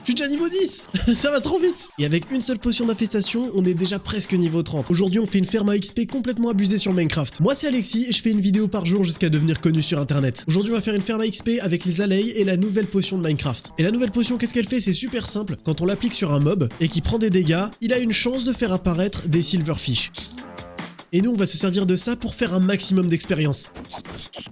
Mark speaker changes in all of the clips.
Speaker 1: Je suis déjà niveau 10. Ça va trop vite. Et avec une seule potion d'infestation, on est déjà presque niveau 30. Aujourd'hui, on fait une ferme à XP complètement abusée sur Minecraft. Moi, c'est Alexis et je fais une vidéo par jour jusqu'à devenir connu sur internet. Aujourd'hui, on va faire une ferme à XP avec les alley et la nouvelle potion de Minecraft. Et la nouvelle potion, qu'est-ce qu'elle fait? C'est super simple. Quand on l'applique sur un mob et qu'il prend des dégâts, il a une chance de faire apparaître des silverfish. Et nous, on va se servir de ça pour faire un maximum d'expérience.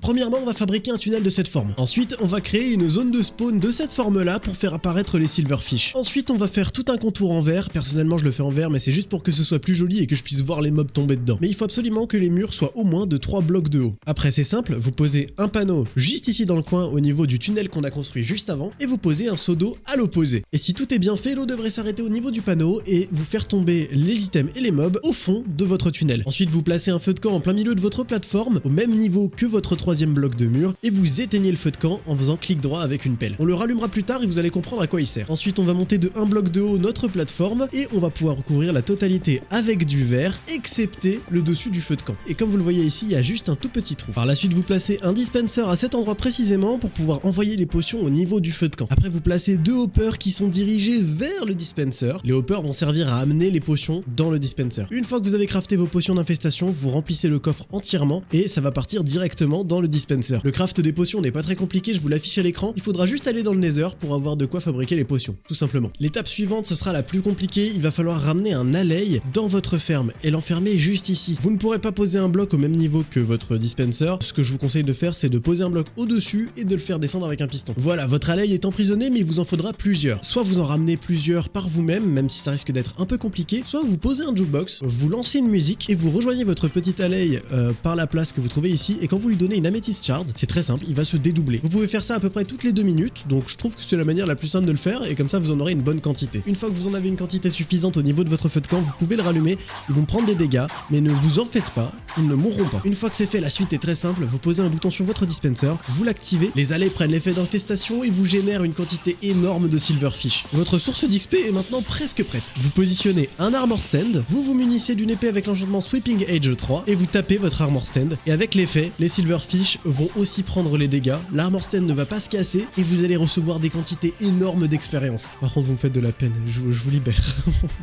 Speaker 1: Premièrement, on va fabriquer un tunnel de cette forme. Ensuite, on va créer une zone de spawn de cette forme-là pour faire apparaître les silverfish. Ensuite, on va faire tout un contour en verre. Personnellement, je le fais en verre, mais c'est juste pour que ce soit plus joli et que je puisse voir les mobs tomber dedans. Mais il faut absolument que les murs soient au moins de 3 blocs de haut. Après, c'est simple, vous posez un panneau juste ici dans le coin au niveau du tunnel qu'on a construit juste avant, et vous posez un seau d'eau à l'opposé. Et si tout est bien fait, l'eau devrait s'arrêter au niveau du panneau et vous faire tomber les items et les mobs au fond de votre tunnel. Ensuite, vous placez un feu de camp en plein milieu de votre plateforme, au même niveau que votre troisième bloc de mur, et vous éteignez le feu de camp en faisant clic droit avec une pelle. On le rallumera plus tard et vous allez comprendre à quoi il sert. Ensuite, on va monter de 1 bloc de haut notre plateforme et on va pouvoir recouvrir la totalité avec du verre, excepté le dessus du feu de camp. Et comme vous le voyez ici, il y a juste un tout petit trou. Par la suite, vous placez un dispenser à cet endroit précisément pour pouvoir envoyer les potions au niveau du feu de camp. Après, vous placez 2 hoppers qui sont dirigés vers le dispenser. Les hoppers vont servir à amener les potions dans le dispenser. Une fois que vous avez crafté vos potions d'infestation, vous remplissez le coffre entièrement et ça va partir directement dans le dispenser. Le craft des potions n'est pas très compliqué, je vous l'affiche à l'écran. Il faudra juste aller dans le nether pour avoir de quoi fabriquer les potions, tout simplement. L'étape suivante, ce sera la plus compliquée. Il va falloir ramener un alley dans votre ferme et l'enfermer juste ici. Vous ne pourrez pas poser un bloc au même niveau que votre dispenser. Ce que je vous conseille de faire, c'est de poser un bloc au-dessus et de le faire descendre avec un piston. Voilà, votre alley est emprisonné, mais il vous en faudra plusieurs. Soit vous en ramenez plusieurs par vous-même, même si ça risque d'être un peu compliqué, soit vous posez un jukebox, vous lancez une musique et vous rejoignez votre petit alley par la place que vous trouvez ici, et quand vous lui donnez une amethyst shard, c'est très simple, il va se dédoubler. Vous pouvez faire ça à peu près toutes les 2 minutes, donc je trouve que c'est la manière la plus simple de le faire, et comme ça vous en aurez une bonne quantité. Une fois que vous en avez une quantité suffisante au niveau de votre feu de camp, vous pouvez le rallumer, ils vont prendre des dégâts, mais ne vous en faites pas, ils ne mourront pas. Une fois que c'est fait, la suite est très simple, vous posez un bouton sur votre dispenser, vous l'activez, les allées prennent l'effet d'infestation et vous génèrent une quantité énorme de silverfish. Votre source d'XP est maintenant presque prête. Vous positionnez un armor stand, vous vous munissez d'une épée avec l'enchantement Sweeping Edge 3, et vous tapez votre armor stand, et avec l'effet, les silverfish vont aussi prendre les dégâts, l'armor stand ne va pas se casser, et vous allez recevoir des quantités énormes d'expérience. Par contre, vous me faites de la peine, je vous libère.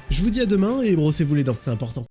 Speaker 1: Je vous dis à demain, et brossez-vous les dents, c'est important.